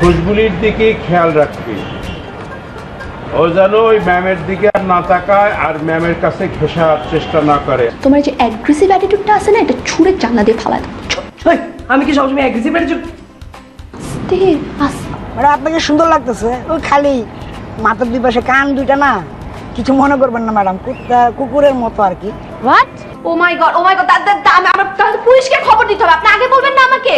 খুশবুলির দিকে খেয়াল রাখবি, ও যেন ওই ম্যামের দিকে আর না তাকায় আর ম্যামের কাছে ঘেঁষার চেষ্টা না করে। তোমার যে অ্যাগ্রেসিভ অ্যাটিটিউডটা আছে না, এটা ছুঁড়ে জানলা দিয়ে ফালা দাও। আমি কি সবসময় অ্যাগ্রেসিভ অ্যাটিটিউড? মানে আপনাকে সুন্দর লাগতেছে, ওই খালি মাথার দুই পাশে কান দুইটা না, কিছু মনে করবেন না ম্যাডাম, কুকুরের মতো আর কি। What? Oh my God, oh my God, আমরা তাহলে পুলিশকে খবর দিতে হবে। আপনি আগে বলবেন না আমাকে?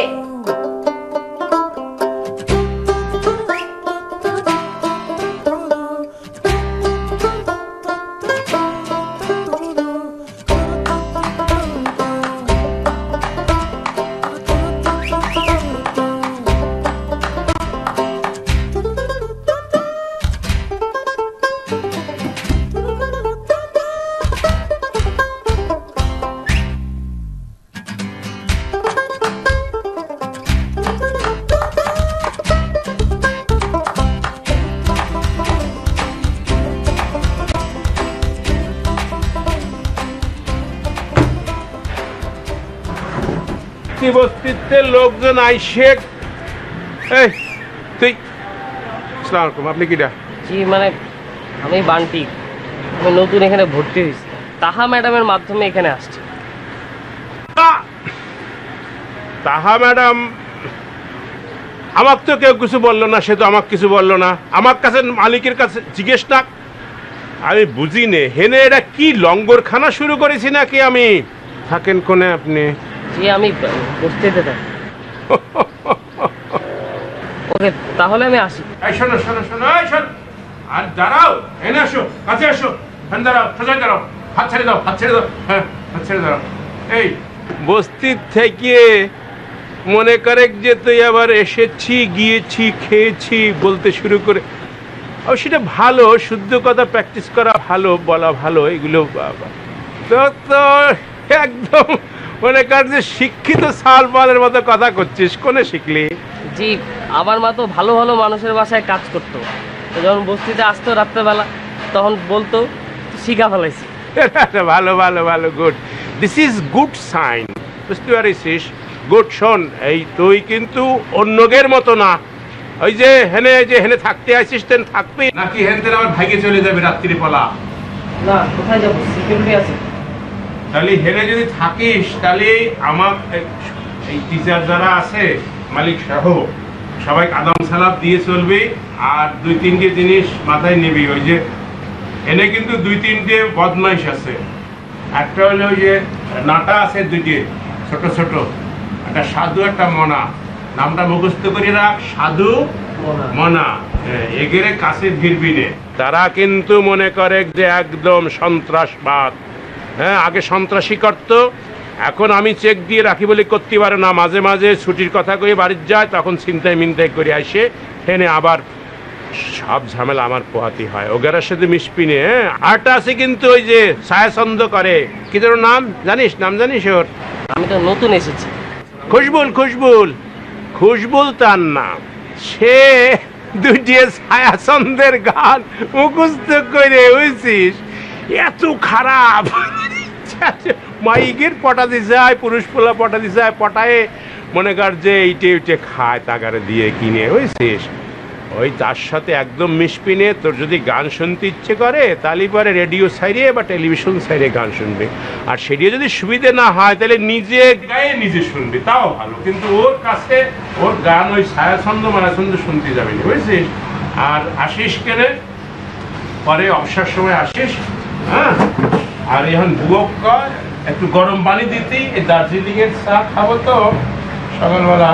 বস্তিতে লোকজন আইসে, এই তুই আসসালামু আলাইকুম, আপনি কিটা? জি মানে আমি বান্টি, আমি নতুন এখানে ভর্তি হয়েছি, তাহা ম্যাডামের মাধ্যমে এখানে আসছি। তাহা ম্যাডাম আমাকে তো কেউ কিছু বললো না, সে তো আমাকে কিছু বললো না, আমার কাছে মালিকের কাছে জিজ্ঞেস না। আমি বুঝি নে হেনে এটা কি লঙ্গরখানা শুরু করেছি নাকি আমি? থাকেন কোনে আপনি? জি আমি বস্তিতে থাকি। ওকে তাহলে আমি আসি। এই শোনো শোনো শোনো, এই শোনো, আর দাঁড়াও, এনে আসো, কাছে আসো, হ্যাঁ দাঁড়াও, সোজা দাঁড়াও, হাত ছেড়ে দাও, হাত ছেড়ে দাও, হ্যাঁ হাত ছেড়ে দাও। এই বস্তির থেকে মনে করে যে তুই আবার এসেছি, গিয়েছি, খেয়েছি বলতে শুরু করে, সেটা ভালো, শুদ্ধ কথা প্র্যাকটিস করা ভালো, বলা ভালো, এগুলো তো তো একদম মনে কর যে শিক্ষিত সালমালের মতো কথা করছিস। কোনে শিখলি? জি আমার মা তো ভালো ভালো মানুষের বাসায় কাজ করতো, যখন বস্তিতে আসতো রাত্রেবেলা তখন বলতো, শিখা ফেলাইছি। ভালো ভালো ভালো, good, this is good sign, বুঝতে পারিস? গুড। শোন, এই তুই কিন্তু অন্যদের মতো না, ওই যে হেনে থাকতে আসিস তেন থাকবি নাকি হেন তেন আমার ভাইকে চলে যাবে রাত্রি পলা? না, কোথায় যাবো, সিকিউরিটি আছে। তাহলে হেনে যদি থাকিস তাহলে আমার এই টিচার যারা আছে, মালিক সহ সবাই আদাম সালাম দিয়ে চলবি, আর 2-3টে জিনিস মাথায় নিবি। ওই যে এনে কিন্তু 2-3টে বদমাইশ আছে, একটা হলো ওই যে নাটা আছে 2টে ছোট ছোট, একটা সাধু একটা মনা, নামটা মুখস্থ করে রাখ, সাধু মনা। এগেরে কাছে ভিড়বি নে, তারা কিন্তু মনে করে যে একদম সন্ত্রাসবাদ। হ্যাঁ, আগে সন্ত্রাসী করতো, এখন আমি চেক দিয়ে রাখি বলে করতে পারে না, মাঝে মাঝে ছুটির কথা কয়ে বাড়ির যায়, তখন ছিনতাই মিনতাই করে আসে, হেনে আবার সব ঝামেলা আমার পোহাতি হয়। ওগেরার সাথে মিশপিনে। হ্যাঁ, আরটা আছে কিন্তু ওই যে ছায়াছন্দ করে, কি যেন নাম জানিস? নাম জানিস ওর? আমি তো নতুন এসেছি। খুশবুল, খুশবুল, খুশবুল তার নাম। সে 2টে ছায়াছন্দের গান মুখস্থ করে, বুঝছিস? এত খারাপ, মাইকের পটাতে যায়, পুরুষ পোলা পটাতে যায়, পটায়ে মনে কর যে এইটে খায় তাগারে দিয়ে কিনে, বুঝছিস? ওই তার সাথে একদম মিশপিনে। তোর যদি গান শুনতে ইচ্ছে করে তাহলে পরে রেডিও সাইডে বা টেলিভিশন সাইডে গান শুনবে, আর সেটিও যদি সুবিধে না হয় তাহলে নিজে গায়ে নিজে শুনবে, তাও ভালো। কিন্তু ওর কাছে ওর গান ওই ছায়াছন্দ মারাছন্দ শুনতে যাবে না, বুঝছিস? আর আসিস কেনে পরে অবসর সময় আসিস, হ্যাঁ, আর এখন বুয়ক কর একটু গরম পানি দিতি, এই দার্জিলিংয়ের চা খাবো তো সকালবেলা,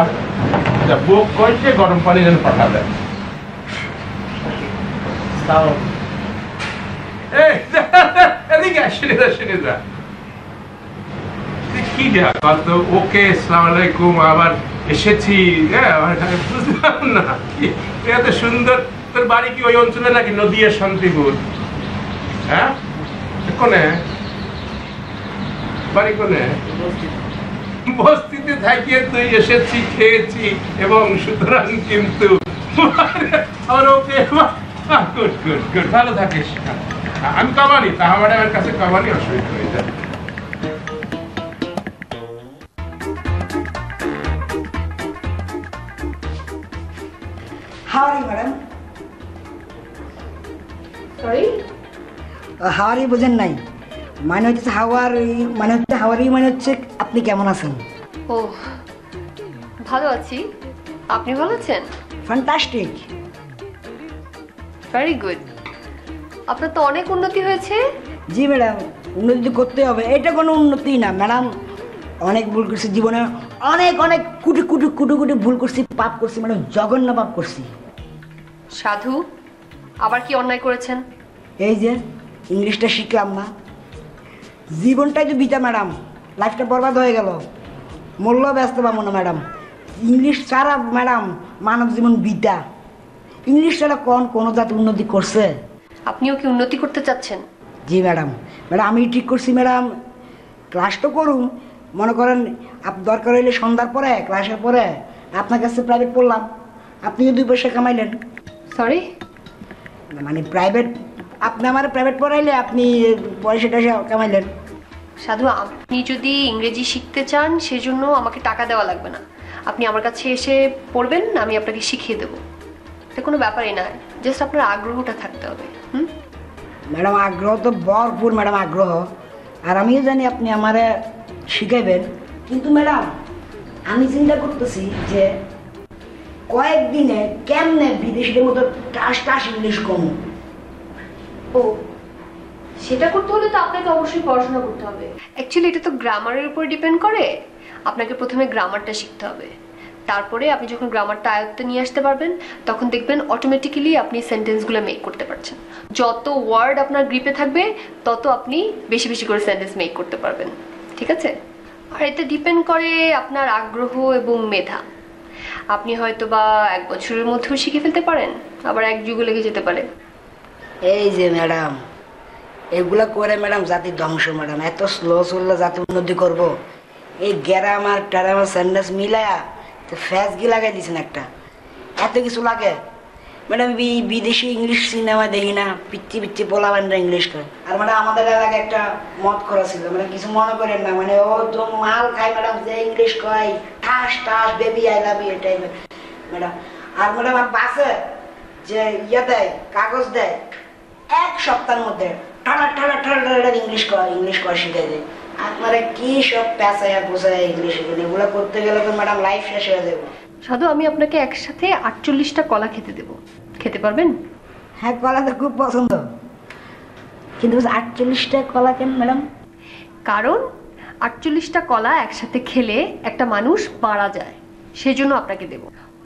বুয়ক করছে গরম পানি যেন পাঠাবে। কি ওকে, আসসালামু আলাইকুম, আবার এসেছি, বুঝলাম না এত সুন্দর। তোর বাড়ি কি ওই অঞ্চলে নাকি নদীয়া শান্তিপুর? হ্যাঁ, কোনে বাড়ি? কোনে? বস্তিতে থাকিয়ে তুই এসেছি, খেয়েছি, এবং সুতরাং কিন্তু ভালো থাকিস। আমি কামানি, তাহা ম্যাডামের কাছে কামানি, অসুবিধা হয়ে যায়। সরি, হাওয়ারি বোঝেন নাই, মানে হচ্ছে হাওয়ারি মানে হচ্ছে আপনি কেমন আছেন। ও ভালো আছি, আপনি ভালো আছেন? ফ্যান্টাস্টিক। Very good. আপনার তো অনেক উন্নতি হয়েছে। জি ম্যাডাম, উন্নতি করতে হবে, এটা কোনো উন্নতি না ম্যাডাম। অনেক ভুল করছি জীবনে, অনেক অনেক কোটি কোটি কোটি কোটি ভুল করছি, পাপ করছি ম্যাডাম, জঘন্য পাপ করছি। সাধু, আবার কি অন্যায় করেছেন? এই যে ইংলিশটা শিখলাম না, জীবনটাই তো বিতা ম্যাডাম, লাইফটা বরবাদ হয়ে গেল, মূল্য ব্যস্ত পাবো না ম্যাডাম। ইংলিশ ছাড়া ম্যাডাম মানব জীবন বিতা। ইংলিশ ছাড়া কোনো জাতি উন্নতি করছে? আপনিও কি উন্নতি করতে চাচ্ছেন? জি ম্যাডাম, আমি ঠিক করছি ম্যাডাম, ক্লাস তো করুন, মনে করেন দরকার হইলে সন্ধ্যার পরে ক্লাসের পরে আপনার কাছে প্রাইভেট পড়লাম, আপনিও 2 পয়সা কামাইলেন। সরি, মানে প্রাইভেট, আপনি আমার প্রাইভেট পড়াইলে আপনি পয়সা টয়সা কামাইলেন। সাধু, আপনি যদি ইংরেজি শিখতে চান সেজন্য আমাকে টাকা দেওয়া লাগবে না। আপনি আমার কাছে এসে পড়বেন, আমি আপনাকে শিখিয়ে দেবো। এটা কোনো ব্যাপারই না, জাস্ট আপনার আগ্রহটা থাকতে হবে। ম্যাডাম আগ্রহ তো ভরপুর ম্যাডাম, আগ্রহ, আর আমিও জানি আপনি আমারে শিখাইবেন। কিন্তু ম্যাডাম আমি চিন্তা করতেছি যে কয়েকদিনে কেমনে বিদেশিদের মতো টাস ইংলিশ কম। ও, সেটা করতে হলে তো আপনাকে অবশ্যই পড়াশোনা করতে হবে। অ্যাকচুয়ালি এটা তো গ্রামারের উপর ডিপেন্ড করে। আপনাকে প্রথমে গ্রামারটা শিখতে হবে, তারপরে আপনি যখন গ্রামারটা আয়ত্তে নিয়ে আসতে পারবেন তখন দেখবেন অটোমেটিক্যালি আপনি সেন্টেন্সগুলো মেক করতে পারছেন। যত ওয়ার্ড আপনার গ্রিপে থাকবে তত আপনি বেশি বেশি করে সেন্টেন্স মেক করতে পারবেন। ঠিক আছে? আর এতে ডিপেন্ড করে আপনার আগ্রহ এবং মেধা। আপনি হয়তো বা 1 বছরের মধ্যেও শিখে ফেলতে পারেন, আবার 1 যুগ লেগে যেতে পারে। এই যে ম্যাডাম এগুলা করে ম্যাডাম জাতি ধ্বংস ম্যাডাম, এত স্লো চললে জাতি উন্নতি করবো? এই গ্যারামার ট্যারামার সেন্টেন্স মিলায়া তো ফ্যাসগি লাগাই দিয়েছেন একটা, এত কিছু লাগে ম্যাডাম। বিদেশি ইংলিশ সিনেমা দেখি না, পিচ্ছি পিচ্ছি পোলাবানরা ইংলিশ করে। আর ম্যাডাম আমাদের এলাকায় একটা মত করা ছিল, মানে কিছু মনে করেন না, মানে ও তো মাল খায় ম্যাডাম, যে ইংলিশ কয় ঠাস ঠাস বেবি আই লাভ ইউ এটাই ম্যাডাম। আর ম্যাডাম বাসে যে দেয়, কাগজ দেয়, 1 সপ্তাহের মধ্যে ঠাড়া ঠাড়া ঠাড়া ইংলিশ করা শিখে দেয়। আপনারা কি সব পেঁচায়া পোষায় ইংলিশ, এগুলো করতে গেলে তো ম্যাডাম লাইফ শেষ হয়ে যাবে। সাধু, আমি আপনাকে একসাথে 48টা কলা খেতে দেব, খেতে পারবেন? হ্যাঁ, কলা তো খুব পছন্দ, কিন্তু 48টা কলা কেন ম্যাডাম? কারণ 48টা কলা একসাথে খেলে একটা মানুষ মারা যায়, সেজন্য আপনাকে দেব।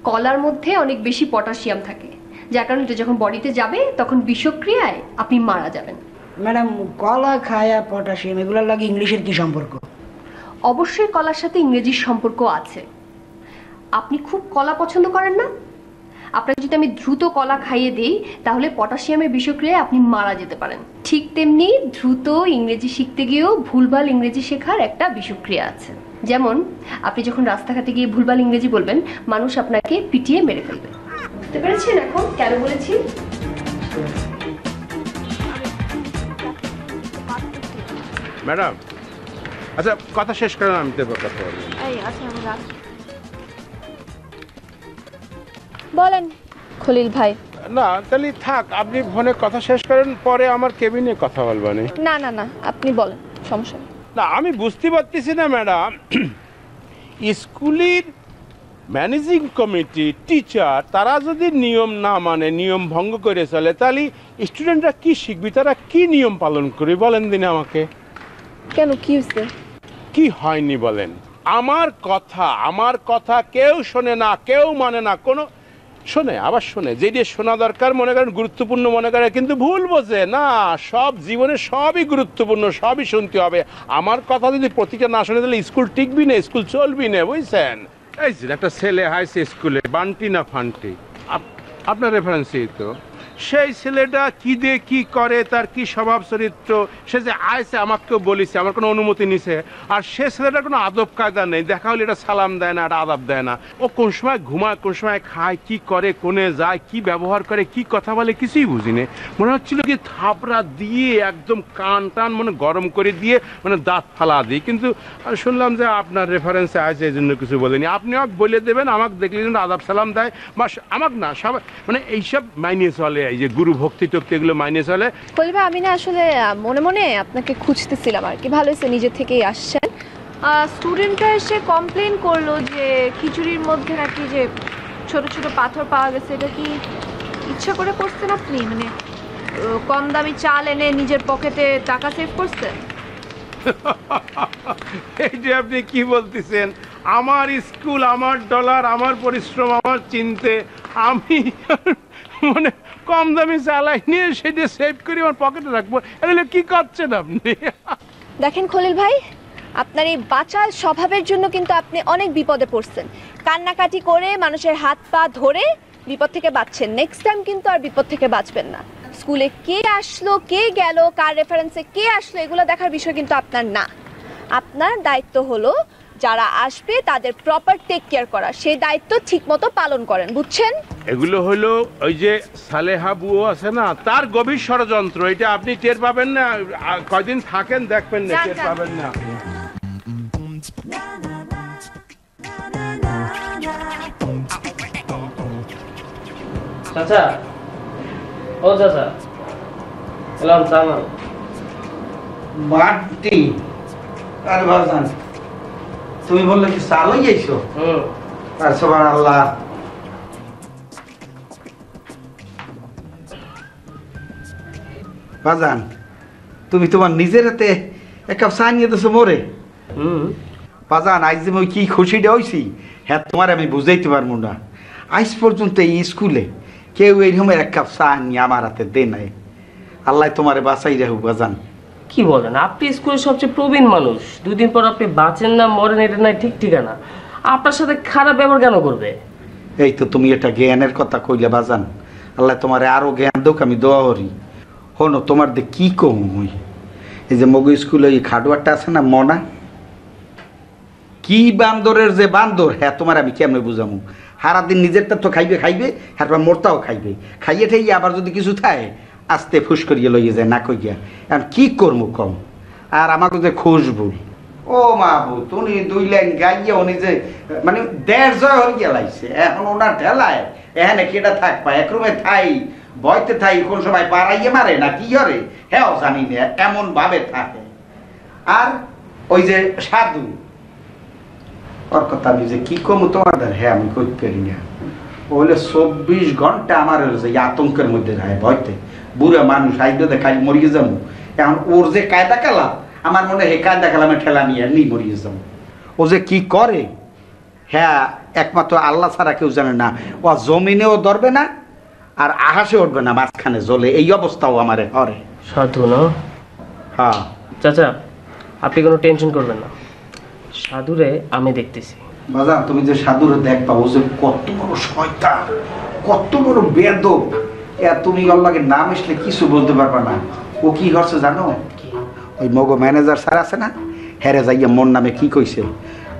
কলার মধ্যে অনেক বেশি পটাশিয়াম থাকে, যার কারণে এটা যখন বডিতে যাবে তখন বিষক্রিয়ায় আপনি মারা যাবেন। ম্যাডাম কলা খায়া পটাশিয়াম এগুলোর লাগে ইংলিশের কি সম্পর্ক? অবশ্যই কলার সাথে ইংরেজির সম্পর্ক আছে। আপনি খুব কলা পছন্দ করেন না? আপনাকে যদি আমি দ্রুত কলা খাইয়ে দিই তাহলে পটাশিয়ামের বিষক্রিয়ায় আপনি মারা যেতে পারেন। ঠিক তেমনি দ্রুত ইংরেজি শিখতে গিয়েও ভুলভাল ইংরেজি শেখার একটা বিষক্রিয়া আছে। যেমন আপনি যখন রাস্তাঘাটে গিয়ে ভুলভাল ইংরেজি বলবেন, মানুষ আপনাকে পিটিয়ে মেরে ফেলবে। বুঝতে পেরেছেন এখন কেন বলেছি? ম্যাডাম আচ্ছা কথা শেষ করেন, আমি তো কথা বলবো। বলেন খলিল ভাই। না তাহলে থাক, আপনি ফোনে কথা শেষ করেন, পরে আমার কেবিনে কথা বলবানি। না না না, আপনি বলেন, সমস্যা নেই। না আমি বুঝতে পারতেছি না ম্যাডাম, স্কুলের ম্যানেজিং কমিটি টিচার তারা যদি নিয়ম না মানে, নিয়ম ভঙ্গ করে চলে, তাহলে স্টুডেন্টরা কি শিখবে, তারা কি নিয়ম পালন করবে বলেন দিনে আমাকে। কেন, কি হয়েছে? কি হয়নি বলেন? আমার কথা কেউ শোনে না, কেউ মানে না, কোনো শোনে আবার শোনে, যেটা শোনা দরকার মনে করেন গুরুত্বপূর্ণ মনে করে, কিন্তু ভুল বোঝে না। সব জীবনে সবই গুরুত্বপূর্ণ, সবই শুনতে হবে। আমার কথা যদি প্রতিটা না শোনে তাহলে স্কুল টিকবি না, স্কুল চলবি না, বুঝছেন? এই যে একটা ছেলে হাইছে স্কুলে, বান্টি না ফান্টি, আপনার রেফারেন্সই তো, সেই ছেলেটা কি দিয়ে কি করে, তার কি স্বভাব চরিত্র, সে যে আইসে আমাকেও বলিছে, আমার কোনো অনুমতি নিছে, আর সে ছেলেটার কোনো আদব কায়দা নেই, দেখা হলে এটা সালাম দেয় না, এটা আদব দেয় না, ও কোন সময় ঘুমায়, কোন সময় খায়, কি করে, কোনে যায়, কি ব্যবহার করে, কি কথা বলে, কিছুই বুঝিনি। মনে হচ্ছিল কি থাপড়া দিয়ে একদম কান টান মানে গরম করে দিয়ে মানে দাঁত ফালা দিই। কিন্তু আমি শুনলাম যে আপনার রেফারেন্সে আছে, এই জন্য কিছু বলেনি। আপনি আমাকে বলে দেবেন, আমাকে দেখলে যেন আদাব সালাম দেয়, বা আমাকে না সবাই মানে এইসব মাইনে চলে এই যে গুরু ভক্তি টক্তি এগুলো মাইনে চলে। খলিল ভাই আমি না আসলে মনে মনে আপনাকে খুঁজতেছিলাম আর কি, ভালো হয়েছে নিজে থেকেই আসছেন। স্টুডেন্টরা এসে কমপ্লেন করলো যে খিচুড়ির মধ্যে নাকি যে ছোট ছোট পাথর পাওয়া গেছে, এটা কি ইচ্ছা করে করছেন আপনি? মানে কম দামি চাল এনে নিজের পকেটে টাকা সেভ করছেন? এই যে আপনি কি বলতেছেন, আমার স্কুল, আমার ডলার, আমার পরিশ্রম, আমার চিনতে আমি মানে কম দামি চালাই নিয়ে সেটা সেভ করে আমার পকেটে রাখবো, এগুলো কি করছেন আপনি? দেখেন খলিল ভাই, আপনার এই বাচাল স্বভাবের জন্য কিন্তু আপনি অনেক বিপদে পড়ছেন। কান্নাকাটি করে মানুষের হাত পা ধরে বিপদ থেকে বাঁচছেন, নেক্সট টাইম কিন্তু আর বিপদ থেকে বাঁচবেন না। স্কুলে কে আসলো, কে গেল, কার রেফারেন্সে কে আসলো, এগুলো দেখার বিষয় কিন্তু আপনার না। আপনার দায়িত্ব হলো যারা আসবে তাদের প্রপার টেক কেয়ার করা, সেই দায়িত্ব ঠিকমতো পালন করেন, বুঝছেন? এগুলো হলো ওই যে সালেহা বুয়ো আছে না, তার গভীর ষড়যন্ত্র। এটা আপনি টের পাবেন না, কয়দিন থাকেন দেখবেন না, টের পাবেন না। চাচা, ও চাচা, এলাম সামান। বাড়তি আরে বাজান, তুমি বললে কি চাল হয়ে যাইছো? আর সুবহানাল্লাহ। বাজান, তুমি তোমার নিজের হাতে এক কাপ চা নিয়ে দিছো মোরে। বাজান, আজ যে মই কি খুশিটা হইছি হ্যাঁ তোমার আমি বুঝাইতে পারবো না। আজ পর্যন্ত এই স্কুলে কেউ এইরকম এক কাপ চা নিয়ে আমার হাতে দে নাই। আল্লাহ তোমারে বাঁচাই রাখুক বাজান। কি বলেন, আপনি স্কুলের সবচেয়ে প্রবীণ মানুষ, 2 দিন পর আপনি বাঁচেন না মরেন এটা নাই ঠিক ঠিকানা। আপনার সাথে খারাপ ব্যবহার কেন করবে? এই তো তুমি এটা জ্ঞানের কথা কইলে বাজান, আল্লাহ তোমারে আরো জ্ঞান দোক, আমি দোয়া করি। হনো তোমার দে কি কম হই, এই যে মগু স্কুলে ওই খাডুয়ারটা আছে না মনা, কি বান্দরের যে বান্দর, হ্যাঁ তোমার আমি কেমনে বুঝামু। সারাদিন নিজেরটা তো খাইবে খাইবে, হ্যাঁ মোরটাও খাইবে, খাইয়ে ঠাইয়ে আবার যদি কিছু থাকে আস্তে ফুস করিয়ে লইয়ে যায় না কইয়া। এখন কি করবো কম। আর আমাকে যে খুশবু, ও মাহবু তুমি 2 লাইন গাইয়ে উনি যে মানে 1.5 জয় হয়ে গেলাইছে, এখন ওনার ঢেলায় এখানে কেটা থাকবা, এক রুমে থাই বইতে থাই, কোন সময় পাড়াইয়ে মারে না কি করে হ্যাঁ জানি না, এমন ভাবে থাকে। আর ওই যে সাধু, ওর কথা আমি যে কি কমু তোমাদের, হ্যাঁ আমি করতে পারি না। ওইলে 24 ঘন্টা আমার আতঙ্কের মধ্যে যায়, ভয়তে বুড়া মানুষ আইডে খাই মরিয়ে যাবো। এখন ওর যে কায়দা কালাম, আমার মনে হয় কায়দা কালামে ঠেলা নিয়ে নি মরিয়ে যাবো। ও যে কি করে হ্যাঁ একমাত্র আল্লাহ ছাড়া কেউ জানে না। ও জমিনেও ধরবে না আর আকাশে উঠবে না, মাঝখানে জ্বলে, এই অবস্থাও আমার হরে। সাধু না? হ্যাঁ চাচা, আপনি কোনো টেনশন করবেন না, সাধুরে আমি দেখতেছি। বাজান, তুমি যে সাধুরে দেখবা, ও যে কত বড় শয়তান, কত বড় বেয়াদব, তুমি আল্লাহকে নাম আসলে কিছু বলতে পারবা না। ও কি করছে জানো? ওই মগো ম্যানেজার স্যার আছে না, হেরে যাইয়া মোর নামে কি কইছে,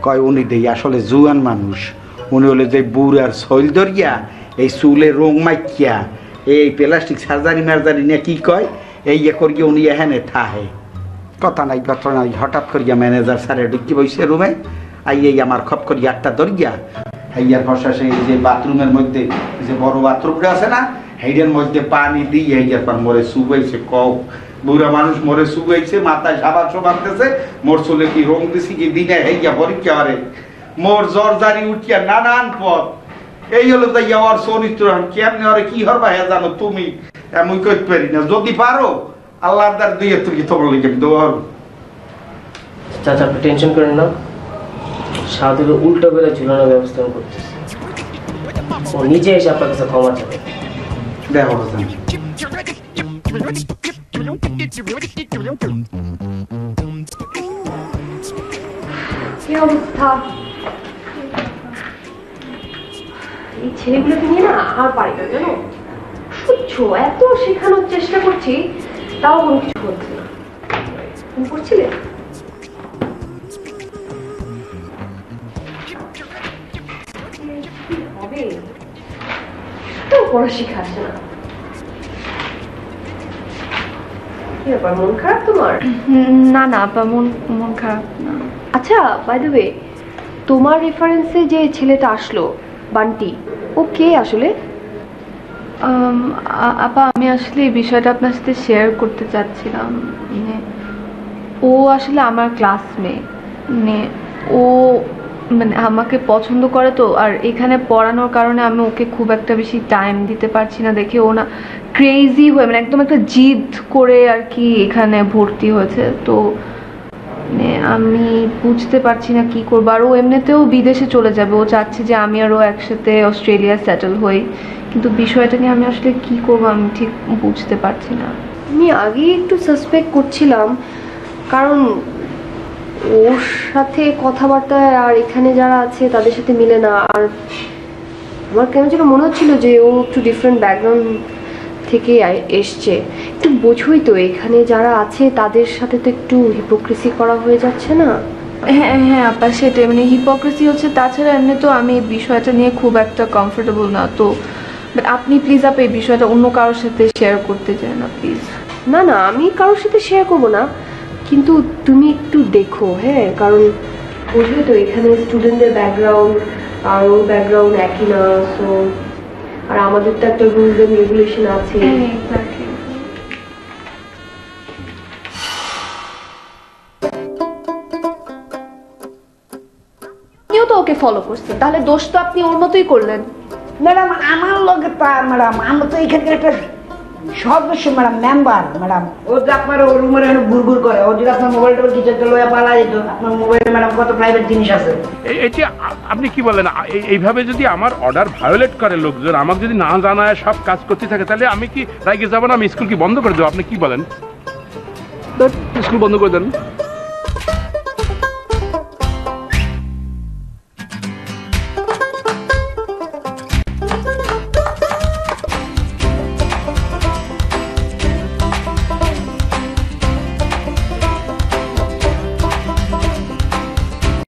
কয় উনি দেই আসলে জুয়ান মানুষ, উনি হলে যে বুড়ার শৈল ধরিয়া এই চুলে রং মাইকিয়া এই প্লাস্টিক সার্জারি মার্জারি নিয়ে কি কয় এই করিয়া উনি এখানে থাহে। কথা নাই কথা নাই, হঠাৎ করিয়া ম্যানেজার স্যারে ঢুকি বইছে রুমে, আইয়াই আমার খপ করিয়া 8টা ধরিয়া হাইয়ার ফসা সেই যে বাথরুমের মধ্যে যে বড় বাথরুমটা আছে না, হেইডের মধ্যে পানি দিয়ে হেইয়ার পর মরে শুবাইছে। বুড়া মানুষ মরে শুবাইছে, মাথায় সাবান শোবাতেছে, মোর চুলে কি রং দিছি কি দিনে হেইয়া পরীক্ষা হরে, মোর জ্বর জারি উঠিয়া নানান পথ। এই হলো যাইয়া ওর চরিত্র, কেমনে হরে কি হরবা হ্যাঁ জানো তুমি, এমন করতে পারি না। যদি পারো আল্লাহর দ্বার দিয়ে তুমি তোমার লিখে দোয়া। চাচা আপনি টেনশন করেন না, সাধুর উল্টো করে ঝুলানোর ব্যবস্থা করতেছি, ও নিজে এসে আপনার কাছে ক্ষমা চাবে। দেখো বাজান, কি অবস্থা, এই ছেলেগুলোকে নিয়ে না আর পারি না জানো, সহ্য এত শেখানোর চেষ্টা করছি তাও কোনো কিছু হচ্ছে না। তুমি করছিলে হবে তো পড়া শিখাচ্ছে না, কি ব্যাপার মন খারাপ তোমার? না না আপা, মন খারাপ না। আচ্ছা বাই দ্য ওয়ে, তোমার রেফারেন্সে যে ছেলেটা আসলো বান্টি, ও কে আসলে? আপা আমি আসলে এই বিষয়টা আপনার সাথে শেয়ার করতে চাচ্ছিলাম। মানে ও আসলে আমার ক্লাসমেট, মানে ও মানে আমাকে পছন্দ করে তো, আর এখানে পড়ানোর কারণে আমি ওকে খুব একটা বেশি টাইম দিতে পারছি না দেখে ও না ক্রেজি হয়ে মানে একদম একটা জিদ করে আর কি এখানে ভর্তি হয়েছে। তো মানে আমি বুঝতে পারছি না কি করবো। আর ও এমনিতেও বিদেশে চলে যাবে, ও চাচ্ছে যে আমি আর ও একসাথে অস্ট্রেলিয়া সেটেল হই, কিন্তু বিষয়টা নিয়ে আমি আসলে কি করবো আমি ঠিক বুঝতে পারছি না। আমি আগেই একটু সাসপেক্ট করছিলাম, কারণ ওর সাথে কথাবার্তা আর এখানে যারা আছে তাদের সাথে মিলে না। আর আমার কেন যেন মনে হচ্ছিল যে ও একটু ডিফারেন্ট ব্যাকগ্রাউন্ড থেকে এসছে। একটু বোঝোই তো এখানে যারা আছে তাদের সাথে তো একটু হিপোক্রেসি করা হয়ে যাচ্ছে না? হ্যাঁ হ্যাঁ আপা সেটাই, মানে হিপোক্রেসি হচ্ছে। তাছাড়া এমনি তো আমি এই বিষয়টা নিয়ে খুব একটা কমফোর্টেবল না তো, বাট আপনি প্লিজ আপা এই বিষয়টা অন্য কারোর সাথে শেয়ার করতে চান না প্লিজ। না না, আমি কারোর সাথে শেয়ার করবো না, কিন্তু তুমি একটু দেখো। হ্যাঁ, কারণ বুঝবে তো এখানে স্টুডেন্টদের ব্যাকগ্রাউন্ড আর ওর ব্যাকগ্রাউন্ড একই না। সো আর আমাদের তো একটা রুলস এন্ড রেগুলেশন আছে। আপনিও তো ওকে ফলো করছেন, তাহলে দোষ তো আপনি ওর মতোই করলেন। ম্যাডাম আমার লগে তার ম্যাডাম আমরা তো এখানকার একটা সদস্য ম্যাডাম, মেম্বার ম্যাডাম। ও যে আপনার রুমের ঘুরঘুর করে, ও যদি আপনার মোবাইলটা কিছু একটা লইয়া পালা যেত, আপনার মোবাইলে ম্যাডাম কত প্রাইভেট জিনিস আছে। এটি আপনি কি বলেন? এইভাবে যদি আমার অর্ডার ভায়োলেট করে লোকজন, আমাকে যদি না জানায় সব কাজ করতে থাকে, তাহলে আমি কি রাইগে যাবো না? আমি স্কুল কি বন্ধ করে দেবো? আপনি কি বলেন? স্কুল বন্ধ করে দেন।